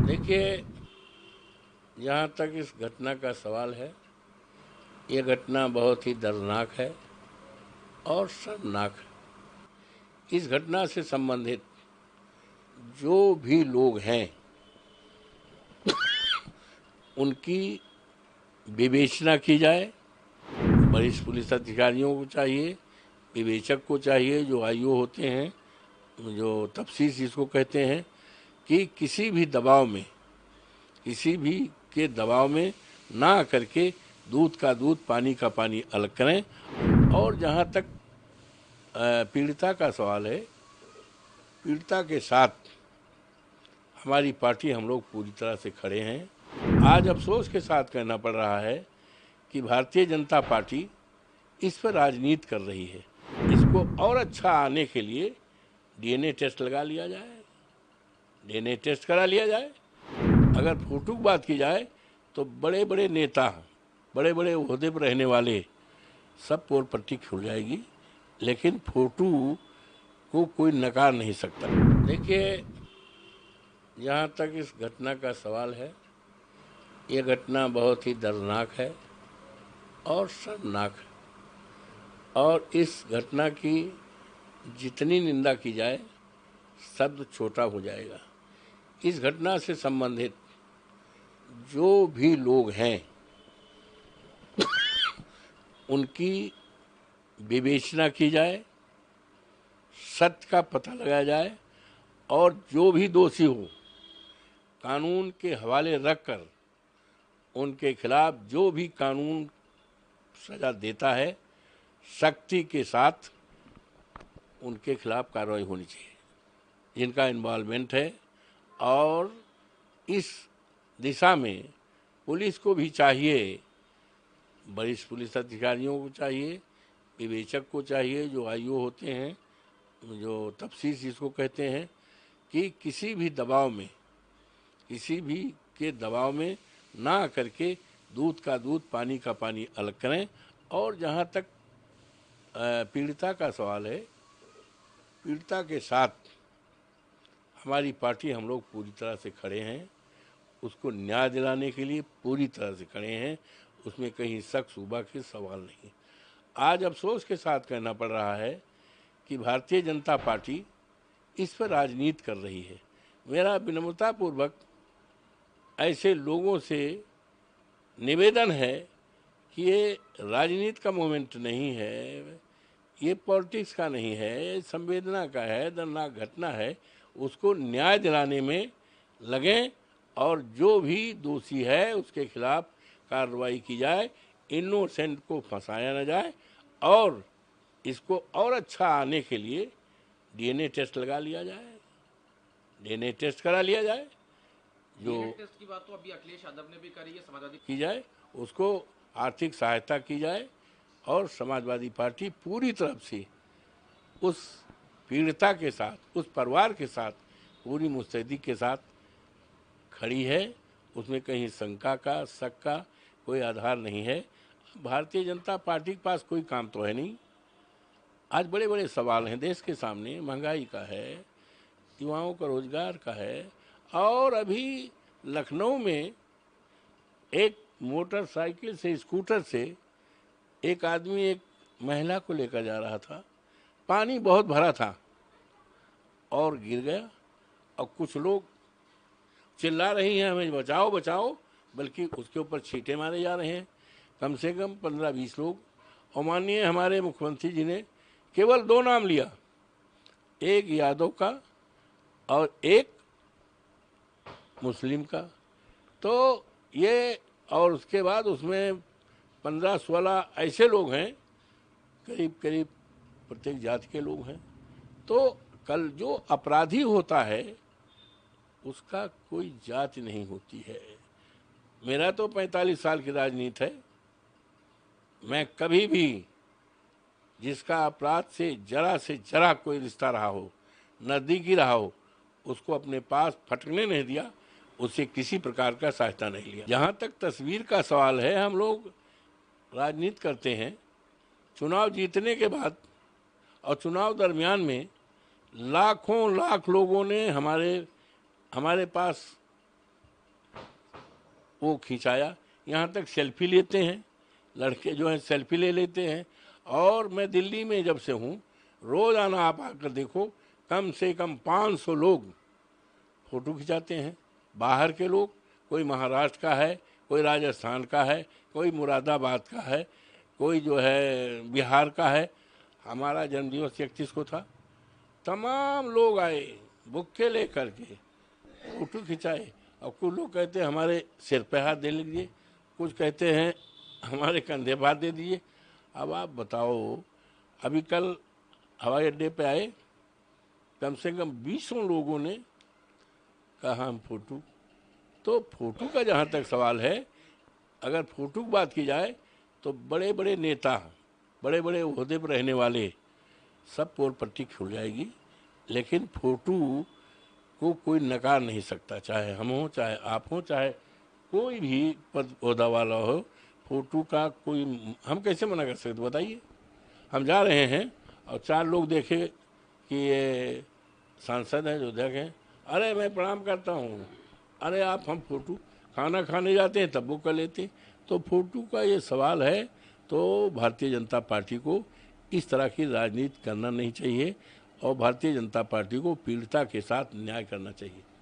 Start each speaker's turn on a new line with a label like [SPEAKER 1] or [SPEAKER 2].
[SPEAKER 1] देखिए, जहाँ तक इस घटना का सवाल है, ये घटना बहुत ही दर्दनाक है और शर्मनाक है। इस घटना से संबंधित जो भी लोग हैं, उनकी विवेचना की जाए। वरिष्ठ पुलिस अधिकारियों को चाहिए, विवेचक को चाहिए, जो आईओ होते हैं, जो तफ्तीश जिसको कहते हैं, कि किसी भी दबाव में, किसी भी के दबाव में ना करके दूध का दूध, पानी का पानी अलग करें। और जहाँ तक पीड़िता का सवाल है, पीड़िता के साथ हमारी पार्टी, हम लोग पूरी तरह से खड़े हैं। आज अफसोस के साथ कहना पड़ रहा है कि भारतीय जनता पार्टी इस पर राजनीति कर रही है। इसको और अच्छा आने के लिए डीएनए टेस्ट लगा लिया जाए, डीएनए टेस्ट करा लिया जाए। अगर फोटो की बात की जाए तो बड़े बड़े नेता, बड़े बड़े ओहदे पर रहने वाले सब पोल पट्टी खुल जाएगी, लेकिन फोटो को कोई नकार नहीं सकता। देखिए, जहाँ तक इस घटना का सवाल है, ये घटना बहुत ही दर्दनाक है और शर्मनाक है। और इस घटना की जितनी निंदा की जाए, शब्द छोटा हो जाएगा। इस घटना से संबंधित जो भी लोग हैं, उनकी विवेचना की जाए, सत्य का पता लगाया जाए, और जो भी दोषी हो, कानून के हवाले रखकर उनके खिलाफ जो भी कानून सजा देता है, सख्ती के साथ उनके खिलाफ कार्रवाई होनी चाहिए, जिनका इन्वॉल्वमेंट है। और इस दिशा में पुलिस को भी चाहिए, वरिष्ठ पुलिस अधिकारियों को चाहिए, विवेचक को चाहिए, जो आईओ होते हैं, जो तफ्तीश जिसको कहते हैं, कि किसी भी दबाव में, किसी भी के दबाव में ना करके दूध का दूध, पानी का पानी अलग करें। और जहाँ तक पीड़िता का सवाल है, पीड़िता के साथ हमारी पार्टी, हम लोग पूरी तरह से खड़े हैं। उसको न्याय दिलाने के लिए पूरी तरह से खड़े हैं, उसमें कहीं शक शुबा के सवाल नहीं। आज अफसोस के साथ कहना पड़ रहा है कि भारतीय जनता पार्टी इस पर राजनीति कर रही है। मेरा विनम्रतापूर्वक ऐसे लोगों से निवेदन है कि ये राजनीति का मोमेंट नहीं है, ये पॉलिटिक्स का नहीं है, ये संवेदना का है, दर्दनाक घटना है। उसको न्याय दिलाने में लगें और जो भी दोषी है उसके खिलाफ कार्रवाई की जाए, इनोसेंट को फंसाया न जाए। और इसको और अच्छा आने के लिए डीएनए टेस्ट लगा लिया जाए, डीएनए टेस्ट करा लिया जाए। जो
[SPEAKER 2] टेस्ट की बात तो अभी अखिलेश यादव ने भी करी है, समाजवादी
[SPEAKER 1] की जाए, उसको आर्थिक सहायता की जाए। और समाजवादी पार्टी पूरी तरफ से उस पीड़िता के साथ, उस परिवार के साथ पूरी मुस्तैदी के साथ खड़ी है। उसमें कहीं शंका का, शक का कोई आधार नहीं है। भारतीय जनता पार्टी के पास कोई काम तो है नहीं। आज बड़े बड़े सवाल हैं देश के सामने, महंगाई का है, युवाओं का रोजगार का है। और अभी लखनऊ में एक मोटरसाइकिल से, स्कूटर से एक आदमी एक महिला को लेकर जा रहा था, पानी बहुत भरा था और गिर गया। और कुछ लोग चिल्ला रही हैं, हमें बचाओ बचाओ, बल्कि उसके ऊपर छींटे मारे जा रहे हैं। कम से कम 15-20 लोग। और माननीय हमारे मुख्यमंत्री जी ने केवल 2 नाम लिया, एक यादव का और एक मुस्लिम का। तो ये, और उसके बाद उसमें 15-16 ऐसे लोग हैं, करीब करीब प्रत्येक जाति के लोग हैं। तो कल जो अपराधी होता है उसका कोई जाति नहीं होती है। मेरा तो 45 साल की राजनीति है। मैं कभी भी जिसका अपराध से जरा कोई रिश्ता रहा हो, नज़दीकी रहा हो, उसको अपने पास फटकने नहीं दिया, उससे किसी प्रकार का सहायता नहीं लिया। जहाँ तक तस्वीर का सवाल है, हम लोग राजनीति करते हैं। चुनाव जीतने के बाद और चुनाव दरमियान में लाखों लाख लोगों ने हमारे पास वो खिंचाया। यहाँ तक सेल्फी लेते हैं लड़के जो हैं, सेल्फी ले लेते हैं। और मैं दिल्ली में जब से हूँ, रोज़ाना आप आकर देखो, कम से कम 500 लोग फ़ोटो खिंचाते हैं। बाहर के लोग, कोई महाराष्ट्र का है, कोई राजस्थान का है, कोई मुरादाबाद का है, कोई जो है बिहार का है। हमारा जन्मदिवस 31 को था, तमाम लोग आए बुक्के ले करके, फ़ोटो खिंचाए। और कुछ लोग कहते हैं हमारे सिर पे हाथ दे लीजिए, कुछ कहते हैं हमारे कंधे पर हाथ दे दीजिए। अब आप बताओ, अभी कल हवाई अड्डे पे आए, कम से कम 20 लोगों ने कहा हम फ़ोटो। तो फ़ोटो का जहाँ तक सवाल है, अगर फ़ोटो की बात की जाए तो बड़े बड़े नेता, बड़े बड़े ओहदे पर रहने वाले सब पोल पट्टी खुल जाएगी, लेकिन फ़ोटो को कोई नकार नहीं सकता। चाहे हम हों, चाहे आप हों, चाहे कोई भी पद ओहदा वाला हो, फ़ोटो का कोई, हम कैसे मना कर सकते बताइए। हम जा रहे हैं और 4 लोग देखे कि ये सांसद हैं, विधायक हैं, अरे मैं प्रणाम करता हूँ, अरे आप, हम फ़ोटो, खाना खाने जाते हैं तब वो कर लेते हैं। तो फ़ोटो का ये सवाल है, तो भारतीय जनता पार्टी को इस तरह की राजनीति करना नहीं चाहिए और भारतीय जनता पार्टी को पीड़िता के साथ न्याय करना चाहिए।